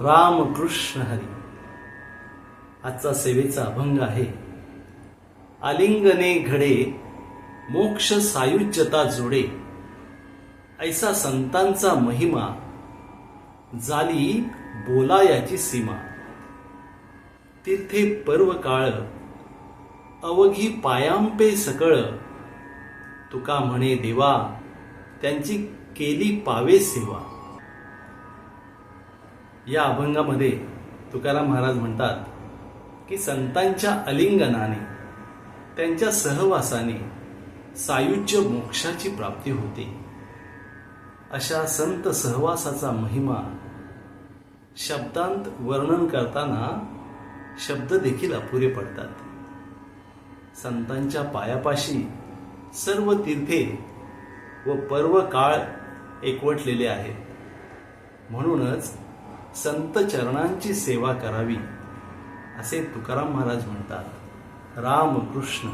राम कृष्ण हरी. आजचा सेवेचा अभंग आहे. आलिंगने घडे मोक्ष सायुज्यता जोडे, ऐसा संतांचा महिमा झाली बोलायाची सीमा. तीर्थे पर्व काळ अवघी पायांपे सकळ, तुका म्हणे देवा त्यांची केली पावे सेवा. या अभंगामध्ये तुकाराम महाराज म्हणतात की संतांच्या आलिंगनाने, त्यांच्या सहवासाने सायुज्य मोक्षाची प्राप्ती होते. अशा संत सहवासाचा महिमा शब्दांत वर्णन करताना शब्द देखील अपुरे पडतात. संतांच्या पायापाशी सर्व तीर्थे व पर्व काळ एकवटलेले आहेत. म्हणूनच संत चरणांची सेवा करावी असे तुकाराम महाराज म्हणतात. राम कृष्ण.